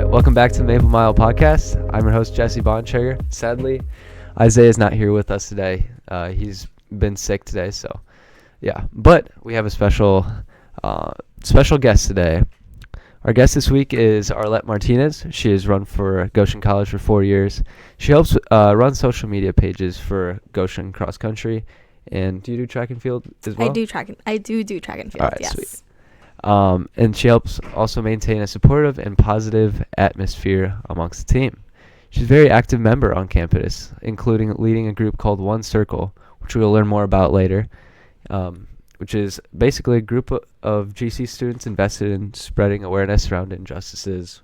right, welcome back to the Maple Mile podcast. I'm your host, Jesse Bontrager. Sadly, Isaiah is not here with us today. He's been sick today, so yeah. But we have a special guest today. Our guest this week is Arleth Martinez. She has run for Goshen College for 4 years. She helps run social media pages for Goshen Cross Country. And do you do track and field as well? I do track and field. All right, yes. sweet. And she helps also maintain a supportive and positive atmosphere amongst the team. She's a very active member on campus, including leading a group called One Circle, which we'll learn more about later, which is basically a group of GC students invested in spreading awareness around injustices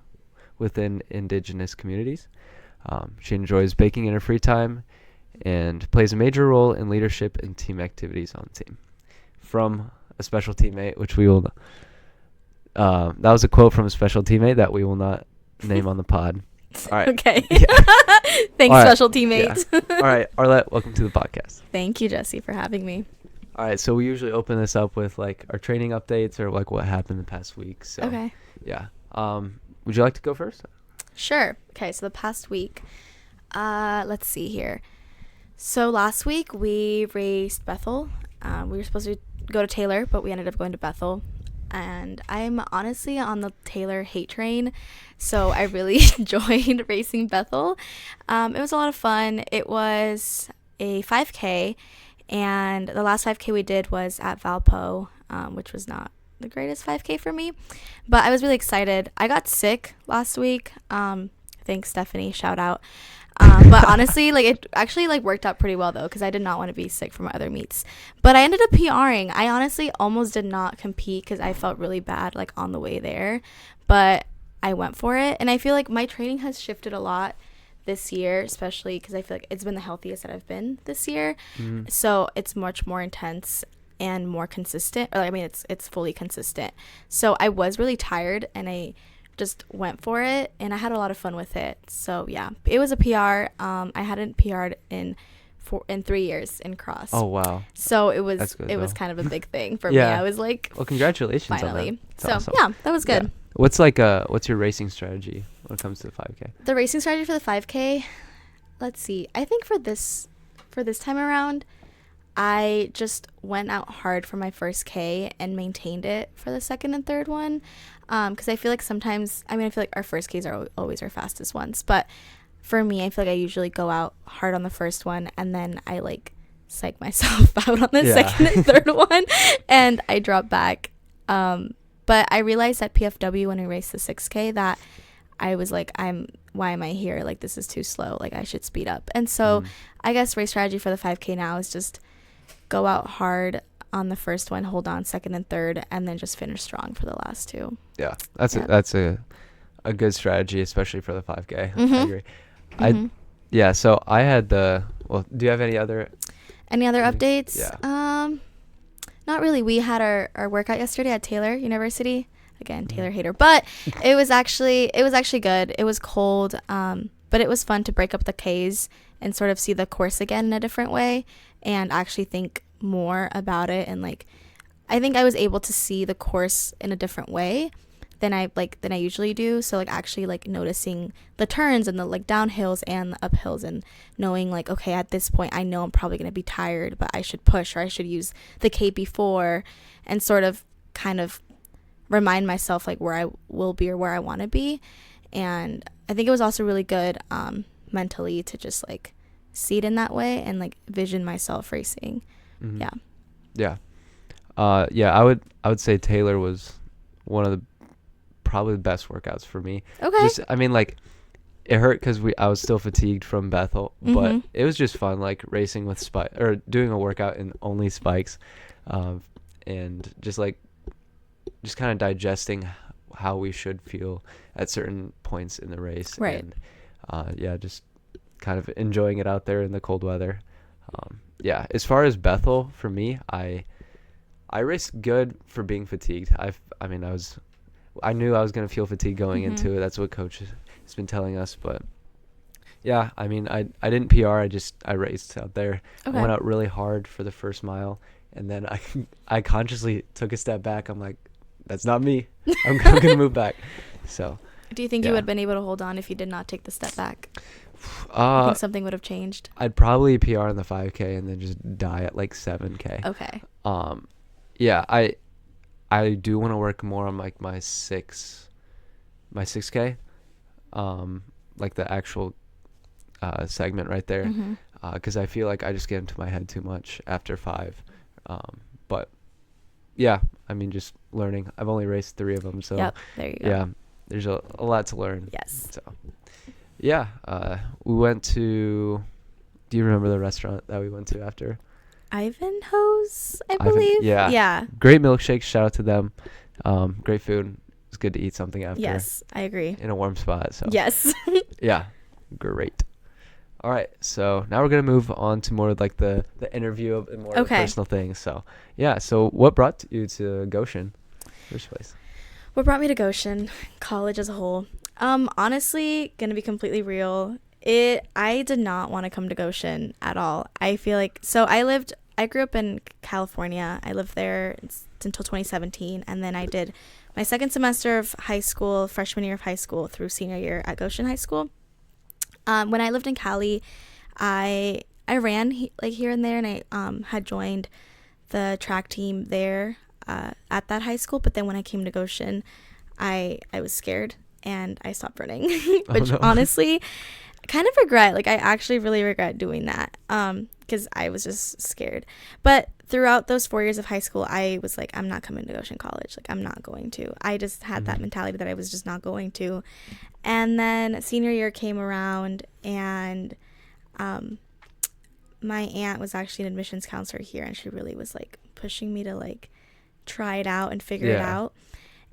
within indigenous communities. She enjoys baking in her free time and plays a major role in leadership and team activities on the team. From a special teammate, which we will... that was a quote from a special teammate that we will not name on the pod. All right. Okay. Yeah. Thanks, All right. special teammate. Yeah. All right, Arleth, welcome to the podcast. Thank you, Jesse, for having me. All right, so we usually open this up with like our training updates or like what happened the past week. So, Okay. Yeah. Would you like to go first? Sure. Okay, so the past week, let's see here. So last week we raced Bethel. We were supposed to go to Taylor, but we ended up going to Bethel. And I'm honestly on the Taylor hate train, so I really enjoyed racing Bethel. It was a lot of fun. It was a 5K, and the last 5K we did was at Valpo, which was not the greatest 5K for me, but I was really excited. I got sick last week. Thanks, Stephanie. Shout out. But honestly, like it actually like worked out pretty well though, because I did not want to be sick for my other meets. But I ended up PRing. I honestly almost did not compete because I felt really bad like on the way there, but I went for it. And I feel like my training has shifted a lot this year, especially because I feel like it's been the healthiest that I've been this year. So it's much more intense and more consistent. Or I mean, it's fully consistent. So I was really tired and I just went for it, and I had a lot of fun with it. So yeah, it was a PR. I hadn't PR'd in 3 years in cross. Oh wow! So it was was kind of a big thing for me. I was like, well, congratulations finally. on that. So awesome. Yeah, that was good. Yeah. What's your racing strategy when it comes to the 5K? The racing strategy for the 5K. Let's see. I think for this time around, I just went out hard for my first K and maintained it for the second and third one. Because I feel like sometimes, I feel like our first Ks are always our fastest ones. But for me, I feel like I usually go out hard on the first one and then I like psych myself out on the second and third one and I drop back. But I realized at PFW when we raced the 6K that I was like, why am I here? Like, this is too slow. Like, I should speed up. And so I guess race strategy for the 5K now is just go out hard on the first one, hold on second and third, and then just finish strong for the last two. Yeah, that's a good strategy, especially for the 5K. Mm-hmm. I agree. So I had do you have any other updates? Yeah. Not really. We had our workout yesterday at Taylor University. Again, Taylor hater, but it was actually good. It was cold, but it was fun to break up the Ks and sort of see the course again in a different way and actually think more about it. And like, I think I was able to see the course in a different way than I usually do. So like actually like noticing the turns and the like downhills and the uphills and knowing like, okay, at this point I know I'm probably going to be tired, but I should push or I should use the K before and sort of kind of remind myself like where I will be or where I want to be. And I think it was also really good mentally to just like see it in that way and like vision myself racing. Yeah. I would say Taylor was one of the probably the best workouts for me. Okay. It hurt because I was still fatigued from Bethel, but it was just fun, like racing with spike or doing a workout in only spikes, and just kind of digesting how we should feel at certain points in the race. Right. And just kind of enjoying it out there in the cold weather. As far as Bethel, for me, I raced good for being fatigued. I knew I was going to feel fatigued going into it. That's what coach has been telling us. But yeah, I didn't PR. I raced out there. Okay. I went out really hard for the first mile, and then I consciously took a step back. I'm like, that's not me. I'm going to move back. So Do you think you Yeah. would have been able to hold on if you did not take the step back? I Uh, think something would have changed. I'd probably PR in the 5K and then just die at like 7K. Okay. Yeah, I do want to work more on like my 6K, like the actual segment right there, Mm-hmm. because I feel like I just get into my head too much after 5. But yeah, I mean, just learning. I've only raced 3 of them, so Yep. There you go. yeah, there's a lot to learn. Yes. So yeah, we went to. Do you remember the restaurant that we went to after? Ivanhoe's, I Ivan- believe. yeah. Yeah. Great milkshakes. Shout out to them. Great food. It's good to eat something after. Yes, I agree. In a warm spot. So Yes. yeah, great. All right, so now we're gonna move on to more of like the interview and more of the Okay. personal things. So yeah, so what brought you to Goshen, first place? What brought me to Goshen? College as a whole. Honestly, gonna be completely real. I did not want to come to Goshen at all. I feel like I grew up in California. I lived there until 2017, and then I did my second semester of high school, freshman year of high school, through senior year at Goshen High School. When I lived in Cali, I ran here and there, and I had joined the track team there at that high school. But then when I came to Goshen, I was scared and I stopped running, which no. honestly, I kind of regret. Like, I actually really regret doing that because I was just scared. But throughout those 4 years of high school, I was like, I'm not coming to Goshen College. Like, I'm not going to. I just had that mentality that I was just not going to. And then senior year came around, and my aunt was actually an admissions counselor here, and she really was like pushing me to like try it out and figure it out.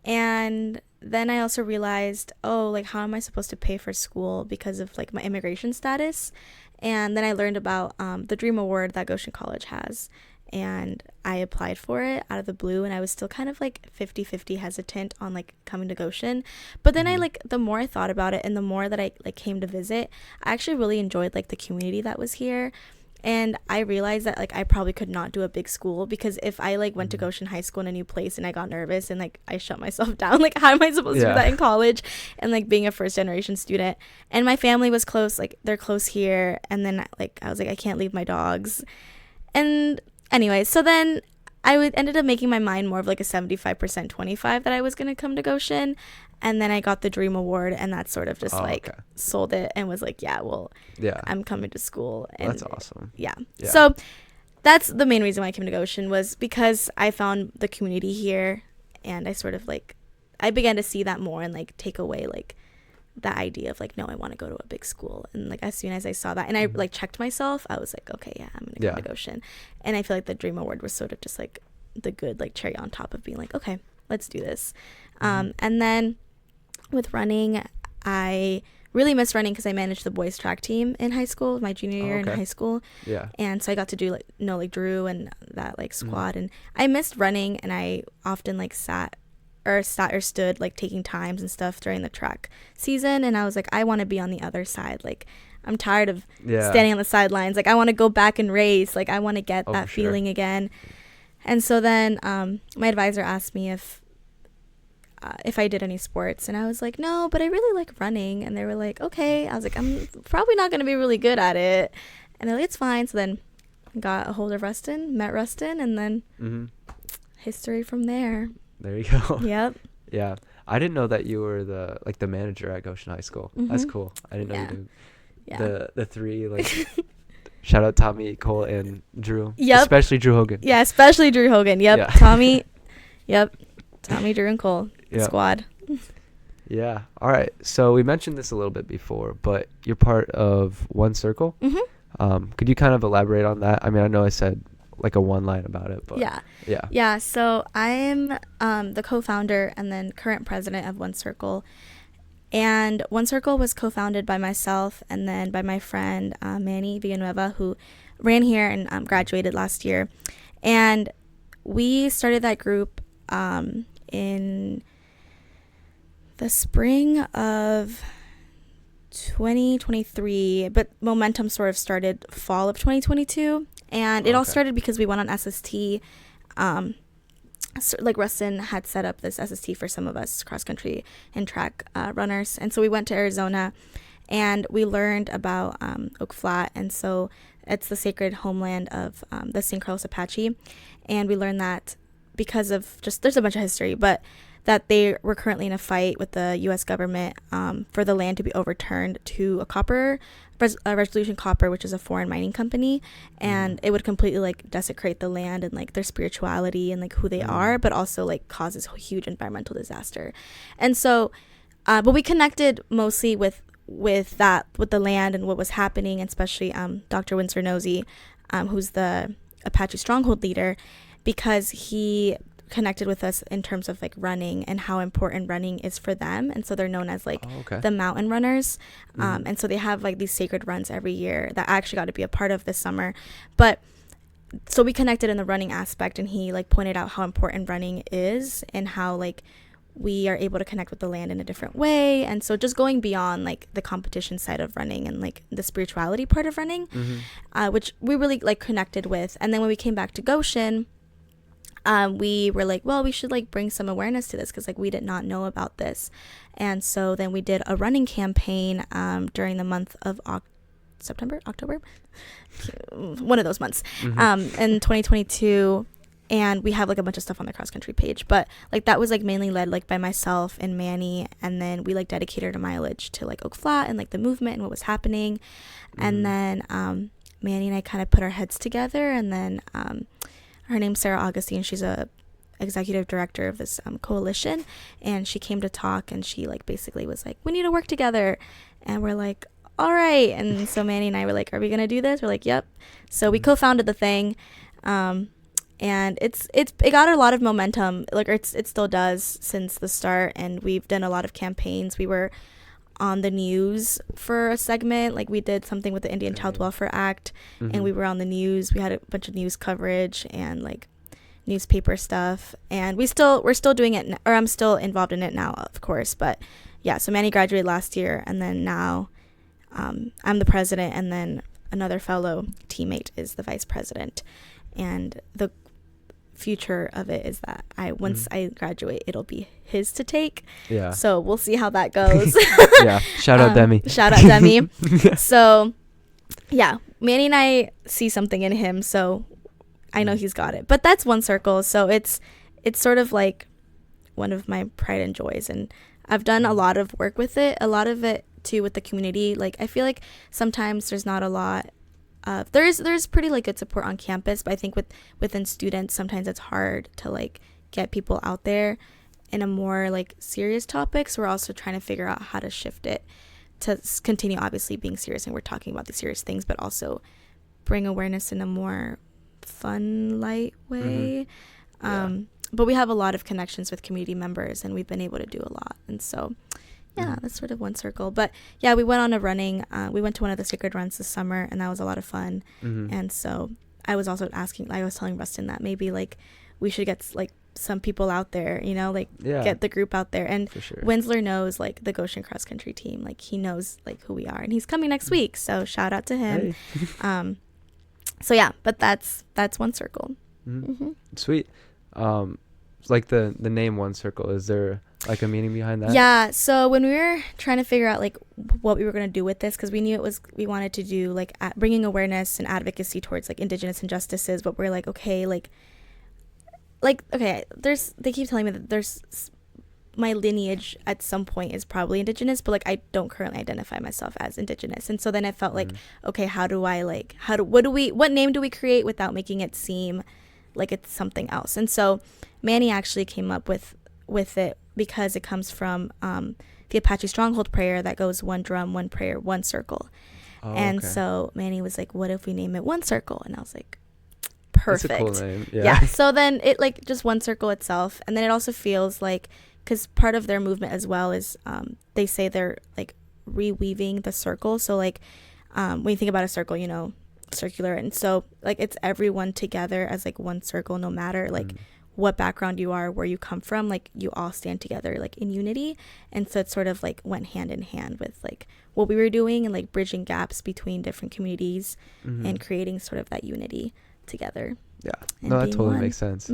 And then I also realized, like, how am I supposed to pay for school because of like my immigration status? And then I learned about the Dream Award that Goshen College has, and I applied for it out of the blue, and I was still kind of like 50-50 hesitant on like coming to Goshen. But then the more I thought about it and the more that I like came to visit, I actually really enjoyed like the community that was here. And I realized that like I probably could not do a big school, because if I like went to Goshen High School in a new place and I got nervous and like I shut myself down, like how am I supposed to do that in college and like being a first generation student? And my family was close, like they're close here, and then like I was like, I can't leave my dogs. And anyway, so then ended up making my mind more of like a 75% 25 that I was gonna come to Goshen. And then I got the Dream Award, and that sort of just sold it and was like, I'm coming to school. And that's awesome. Yeah. So that's the main reason why I came to Goshen, was because I found the community here, and I sort of like, I began to see that more and like take away like the idea of like, no, I want to go to a big school. And like as soon as I saw that and I like checked myself, I was like, okay, yeah, I'm gonna come to Goshen. And I feel like the Dream Award was sort of just like the good like cherry on top of being like, okay, let's do this. And then with running, I really missed running because I managed the boys track team in high school, my junior year in high school. Yeah. And so I got to do like Drew and that like squad, and I missed running, and I often like sat or stood like taking times and stuff during the track season, and I was like, I want to be on the other side. Like, I'm tired of standing on the sidelines. Like, I want to go back and race. Like, I want to get that feeling again. And so then my advisor asked me if I did any sports, and I was like, no, but I really like running. And they were like, okay. I was like, I'm probably not going to be really good at it. And they're like, it's fine. So then got a hold of Rustin, met Rustin, and then history from there. There you go. Yep. Yeah. I didn't know that you were the manager at Goshen High School. That's cool. I didn't know you did. Yeah. The three, like, shout out Tommy, Cole, and Drew. Yep. Especially Drew Hogan. Yeah, especially Drew Hogan. Yep. Yeah. Tommy, Drew, and Cole. Yep. Squad. Yeah. All right. So we mentioned this a little bit before, but you're part of One Circle. Could you kind of elaborate on that? I mean, I know I said like a one line about it, but yeah. So I am the co-founder and then current president of One Circle, and One Circle was co-founded by myself and then by my friend Manny Villanueva, who ran here and graduated last year. And we started that group in the spring of 2023, but momentum sort of started fall of 2022. And it all started because we went on SST so, like Rustin had set up this SST for some of us cross country and track runners, and so we went to Arizona, and we learned about Oak Flat, and so it's the sacred homeland of the San Carlos Apache, and we learned that because of just there's a bunch of history, but that they were currently in a fight with the U.S. government for the land to be overturned to a Resolution Copper, which is a foreign mining company, and it would completely like desecrate the land and like their spirituality and like who they are, but also like causes a huge environmental disaster. And so, but we connected mostly with the land and what was happening, and especially Dr. Winsor Nosey, who's the Apache stronghold leader, because he connected with us in terms of like running and how important running is for them, and so they're known as like the mountain runners, and so they have like these sacred runs every year that I actually got to be a part of this summer. But so we connected in the running aspect, and he like pointed out how important running is and how like we are able to connect with the land in a different way. And so just going beyond like the competition side of running and like the spirituality part of running, which we really like connected with. And then when we came back to Goshen, we were like, well, we should like bring some awareness to this because like we did not know about this. And so then we did a running campaign during the month of October, one of those months, in 2022. And we have like a bunch of stuff on the cross country page, but like that was like mainly led like by myself and Manny, and then we like dedicated a mileage to like Oak Flat and like the movement and what was happening. And then Manny and I kind of put our heads together, and then her name's Sarah Augustine. She's a executive director of this coalition, and she came to talk, and she like basically was like, we need to work together. And we're like, all right. And so Manny and I were like, are we gonna do this? We're like, yep. So we co-founded the thing, and it got a lot of momentum, like it still does since the start, and we've done a lot of campaigns. We were on the news for a segment, like we did something with the Indian Child Welfare Act, and we were on the news. We had a bunch of news coverage and like newspaper stuff, and we're still doing it, or I'm still involved in it now, of course. But yeah, so Manny graduated last year, and then now I'm the president, and then another fellow teammate is the vice president. And the future of it is that once I graduate, it'll be his to take. Yeah. So we'll see how that goes. Yeah. Shout out Demi. Shout out Demi. So yeah, Manny and I see something in him, so I know he's got it. But that's One Circle. So it's sort of like one of my pride and joys, and I've done a lot of work with it. A lot of it too with the community. Like I feel like sometimes there's not a lot. There's pretty like good support on campus, but I think within students sometimes it's hard to like get people out there in a more like serious topic. So we're also trying to figure out how to shift it to continue obviously being serious, and we're talking about the serious things, but also bring awareness in a more fun, light way. But we have a lot of connections with community members, and we've been able to do a lot, and so yeah, that's sort of One Circle. But yeah, we went on a running, we went to one of the sacred runs this summer, and that was a lot of fun. And so I was also I was telling Rustin that maybe like we should get like some people out there, you know, like get the group out there. And Winsler knows like the Goshen cross country team, like he knows like who we are, and he's coming next week, so shout out to him. Hey. So yeah, but that's One Circle. Sweet. Like the name One Circle, is there like a meaning behind that? Yeah, so when we were trying to figure out like what we were going to do with this, because we knew we wanted to do like bringing awareness and advocacy towards like Indigenous injustices, but we're like, okay, okay, they keep telling me that there's my lineage at some point is probably Indigenous, but like I don't currently identify myself as Indigenous. And so then I felt like, okay, what name do we create without making it seem like it's something else? And so Manny actually came up with it because it comes from the Apache stronghold prayer that goes one drum, one prayer, one circle. So Manny was like, what if we name it One Circle? And I was like, perfect. That's a cool name. Yeah. So then it like just One Circle itself. And then it also feels like, because part of their movement as well is they say they're like reweaving the circle. So like when you think about a circle, you know, circular, and so like it's everyone together as like one circle, no matter like what background you are, where you come from, like you all stand together like in unity. And so it sort of like went hand in hand with like what we were doing and like bridging gaps between different communities and creating sort of that unity together. Yeah, no, that totally makes sense.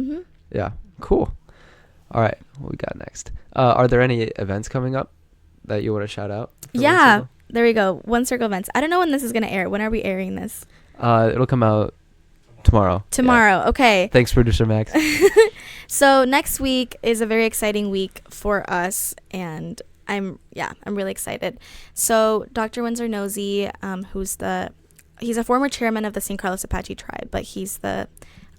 Yeah. Cool. All right. What we got next? Are there any events coming up that you want to shout out? For One Yeah, Circle? there we go. One Circle events. I don't know when this is gonna air. When are we airing this? It'll come out tomorrow. Tomorrow. Okay. Yeah. Thanks, producer Max. So next week is a very exciting week for us, and I'm really excited. So Dr. Windsor Nosey, he's a former chairman of the St. Carlos Apache tribe, but he's the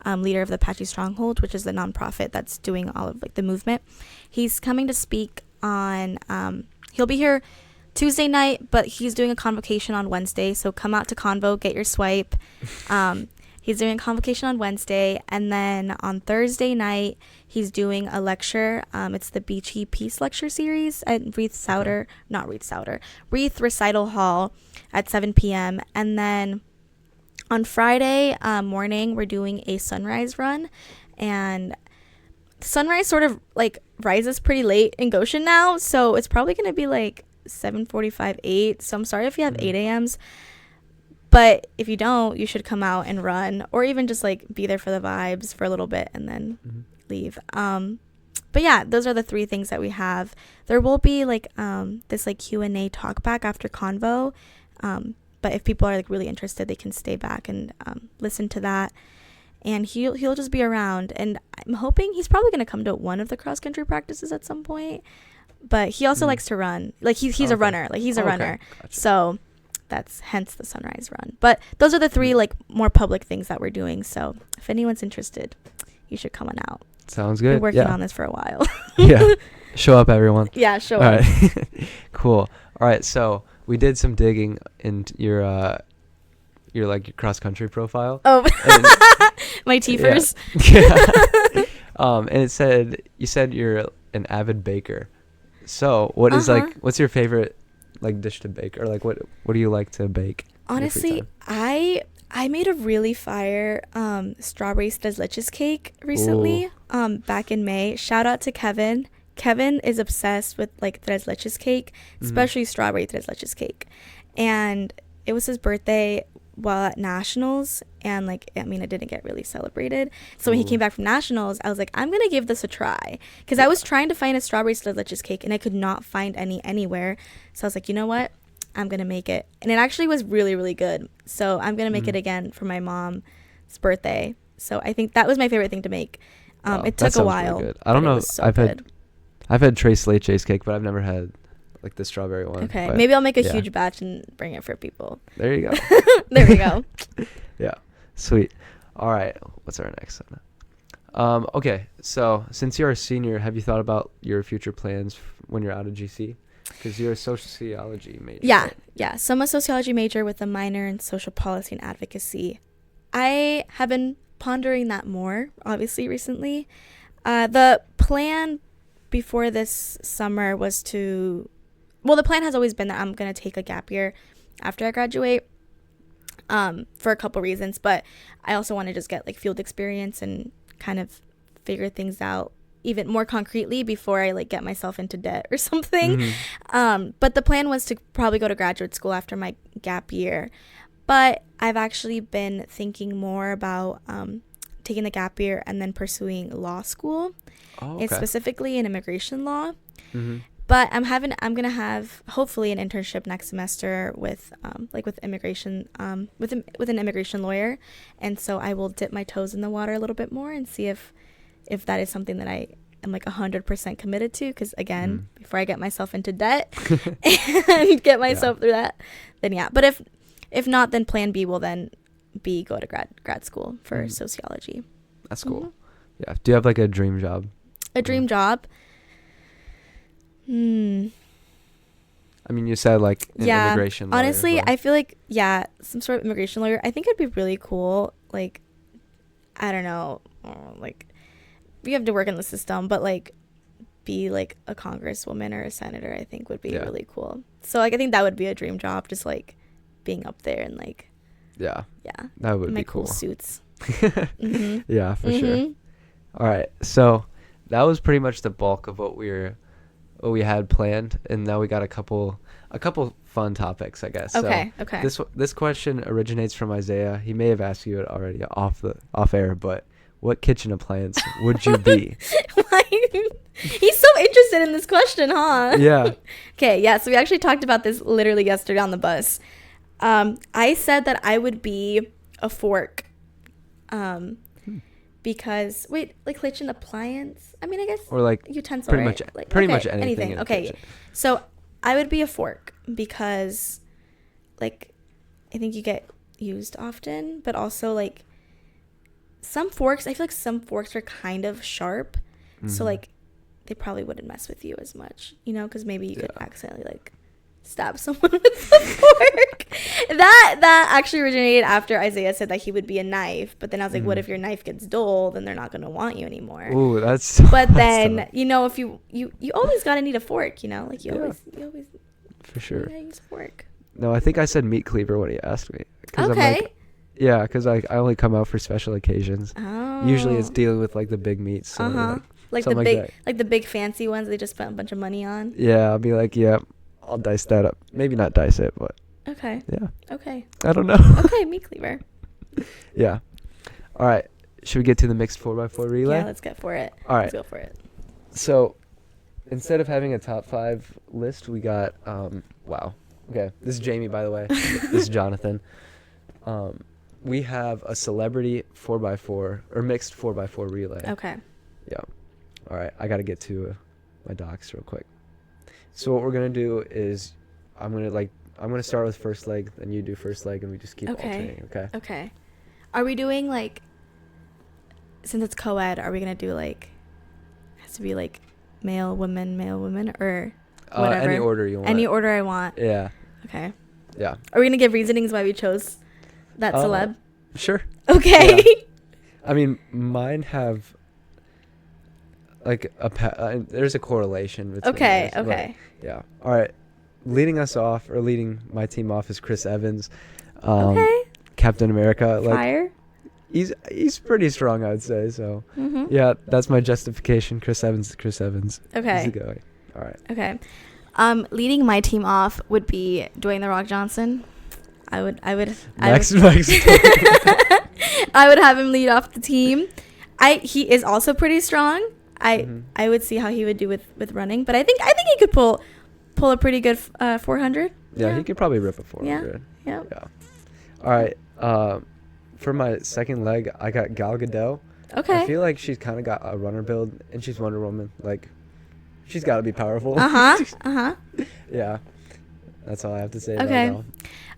leader of the Apache Stronghold, which is the nonprofit that's doing all of like the movement. He's coming to speak on. He'll be here Tuesday night, but he's doing a convocation on Wednesday. So come out to Convo, get your swipe. He's doing a convocation on Wednesday, and then on Thursday night, he's doing a lecture. It's the Beachy Peace Lecture Series at Wreath Recital Hall at 7 p.m. And then on Friday morning, we're doing a sunrise run, and sunrise sort of like rises pretty late in Goshen now, so it's probably going to be like 7:45, 8. So I'm sorry if you have 8 a.m.s. But if you don't, you should come out and run, or even just like be there for the vibes for a little bit and then leave. But yeah, those are the 3 things that we have. There will be like this like Q&A talk back after Convo. But if people are like really interested, they can stay back and listen to that. And he'll just be around. And I'm hoping he's probably going to come to one of the cross country practices at some point. But he also likes to run. Like he's a runner. Like he's a runner. Gotcha. So that's hence the sunrise run. But those are the 3 like more public things that we're doing. So if anyone's interested, you should come on out. Sounds good. We're working on this for a while. Yeah. Show up, everyone. Yeah, show All up. right. Cool. All right. So we did some digging in your like your cross country profile. Oh, my teepers. Yeah. And it said you said you're an avid baker. So what is like what's your favorite like dish to bake, or like what do you like to bake? Honestly, I made a really fire strawberry tres leches cake recently. Back in May. Shout out to Kevin. Kevin is obsessed with like tres leches cake, especially strawberry tres leches cake. And it was his birthday while at nationals, and like I mean, it didn't get really celebrated. So when he came back from nationals, I was like, I'm gonna give this a try, because I was trying to find a strawberry tres leches cake and I could not find any anywhere. So I was like, you know what, I'm gonna make it. And it actually was really, really good. So I'm gonna make it again for my mom's birthday. So I think that was my favorite thing to make. It took a while. Really good. I don't know. So I've had tres leches cake, but I've never had like the strawberry one. Okay, maybe I'll make a huge batch and bring it for people. There you go. There we go. Yeah, sweet. All right, what's our next one? Okay, so since you're a senior, have you thought about your future plans when you're out of GC? Because you're a sociology major. Yeah, right? yeah. So I'm a sociology major with a minor in social policy and advocacy. I have been pondering that more, obviously, recently. The plan before this summer was the plan has always been that I'm going to take a gap year after I graduate, for a couple reasons, but I also want to just get like field experience and kind of figure things out even more concretely before I like get myself into debt or something. But the plan was to probably go to graduate school after my gap year. But I've actually been thinking more about taking the gap year and then pursuing law school. It's specifically in immigration law. But I'm gonna have hopefully an internship next semester with immigration with an immigration lawyer, and so I will dip my toes in the water a little bit more and see if that is something that I am like 100% committed to. Because again, before I get myself into debt and get myself through that, then yeah. But if not, then Plan B will then be go to grad school for sociology. That's cool. Yeah. Do you have like a dream job? A dream job. I mean, you said like an immigration lawyer. Honestly, I feel like, some sort of immigration lawyer. I think it'd be really cool. Like, I don't know, like, you have to work in the system, but like, be like a congresswoman or a senator, I think would be really cool. So like, I think that would be a dream job, just like being up there and like, that would be cool. Cool suits. Yeah, for sure. All right, so that was pretty much the bulk of what we had planned, and now we got a couple fun topics, I guess. Okay. This question originates from Isaiah. He may have asked you it already off air, but what kitchen appliance would you be? He's so interested in this question, huh? Yeah. Okay, yeah, so we actually talked about this literally yesterday on the bus. I said that I would be a fork. Because like kitchen appliance. I mean, I guess Or like utensil, pretty right? much Like, pretty okay, much anything. In the Okay, kitchen. so I would be a fork because, like, I think you get used often, but also like some forks. I feel like some forks are kind of sharp, so like they probably wouldn't mess with you as much, because maybe you could accidentally like stab someone with a fork. That actually originated after Isaiah said that he would be a knife, but then I was like, what if your knife gets dull? Then they're not going to want you anymore. Ooh, that's but then tough. if you always got to need a fork, like you always for sure gotta use a fork. No, I think I said meat cleaver when he asked me. Okay. Because I only come out for special occasions. Oh. Usually it's dealing with like the big meats. So like the big the big fancy ones they just spent a bunch of money on. Yeah, I'll be like, yeah, I'll dice that up. Maybe not dice it, but okay. Yeah. Okay. I don't know. Okay, meat cleaver. Yeah. All right. Should we get to the mixed 4x4 relay? Yeah, let's get for it. All right. Let's go for it. So, instead of having a top 5 list, we got wow. Okay, this is Jamie, by the way. This is Jonathan. We have a celebrity 4x4 or mixed 4x4 relay. Okay. Yeah. All right, I got to get to my docs real quick. So what we're gonna do is, I'm gonna start with first leg, then you do first leg, and we just keep alternating. Okay. Okay. Are we doing like, since it's co-ed, are we gonna do like, has to be like male, women, or whatever? Any order you want. Any order I want. Yeah. Okay. Yeah. Are we gonna give reasonings why we chose that celeb? Sure. Okay. Yeah. I mean, mine have like there's a correlation between Okay. those, Okay. Yeah. All right. Leading my team off is Chris Evans. Okay. Captain America. Fire. He's pretty strong, I would say. So Mm-hmm. yeah, that's my justification. Chris Evans. Okay. He's the guy. All right. Okay. Leading my team off would be Dwayne The Rock Johnson. I would Max. I would have him lead off the team. He is also pretty strong. I would see how he would do with running, but I think he could pull a pretty good 400. Yeah, he could probably rip a 400. Yeah. All right. For my second leg, I got Gal Gadot. Okay. I feel like she's kind of got a runner build, and she's Wonder Woman. Like, she's got to be powerful. Yeah. That's all I have to say Okay. about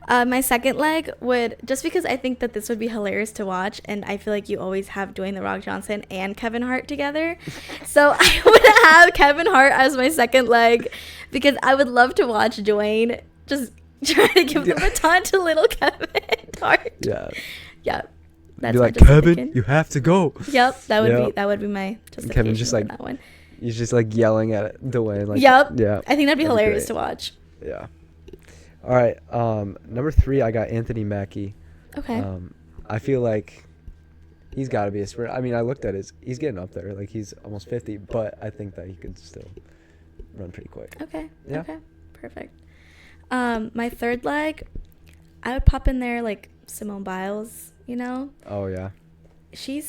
Gal. My second leg would, just because I think that this would be hilarious to watch, and I feel like you always have Dwayne The Rock Johnson and Kevin Hart together. So I would have Kevin Hart as my second leg, because I would love to watch Dwayne just try to give the baton to little Kevin Hart. Yeah. Yeah. That's Be my like, Kevin, justification. you have to go. Yep, that would be my justification. Kevin just for like, that one. he's just like yelling at Dwayne. Like, Yep. Yeah. I think that'd be hilarious great. to watch. Yeah. All right. Number 3, I got Anthony Mackie. Okay. I feel like he's got to be a sprinter. I mean, I looked at he's getting up there. Like, he's almost 50, but I think that he could still run pretty quick. Okay. Yeah. Okay. Perfect. My third leg, I would pop in there like Simone Biles, Oh, yeah. She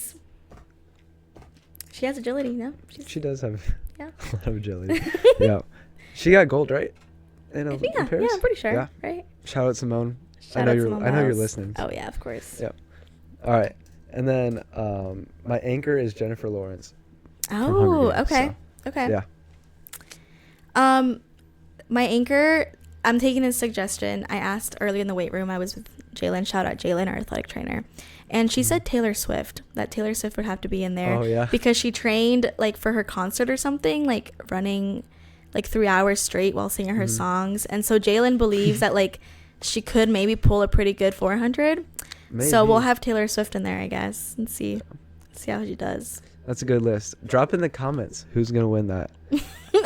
has agility, She does have Yeah. a lot of agility. Yeah. She got gold, right? In Yeah, Paris? I'm pretty sure. Yeah. Right? Shout out Simone. Shout out Simone I know you're Biles. listening. Oh, yeah, of course. Yeah. All right. And then my anchor is Jennifer Lawrence. Oh, Games, okay. Okay. Yeah. My anchor, I'm taking his suggestion. I asked early in the weight room. I was with Jalen. Shout out Jalen, our athletic trainer. And she said Taylor Swift. That Taylor Swift would have to be in there. Oh, yeah. Because she trained, like, for her concert or something, like, running, like, 3 hours straight while singing her songs. And so Jalen believes that, like, she could maybe pull a pretty good 400. Maybe. So we'll have Taylor Swift in there, I guess, and see how she does. That's a good list. Drop in the comments who's going to win that. I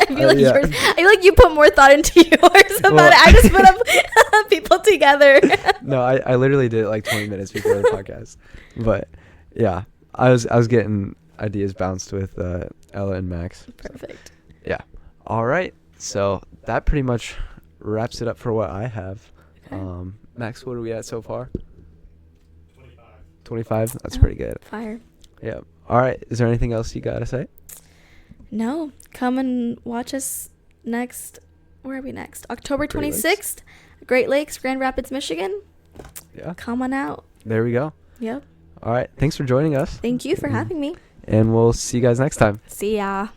feel like yeah. I feel like you put more thought into yours about Well, it. I just put up people together. No, I literally did it like 20 minutes before the podcast. But yeah, I was getting ideas bounced with Ella and Max. Perfect. So, yeah. All right. So that pretty much wraps it up for what I have. Okay. Max, what are we at so far? 25. That's pretty good. Fire. Yeah. All right. Is there anything else you got to say? No. Come and watch us next. Where are we next? October Great 26th. Great Lakes, Grand Rapids, Michigan. Yeah. Come on out. There we go. Yep. All right. Thanks for joining us. Thank you for having me. And we'll see you guys next time. See ya.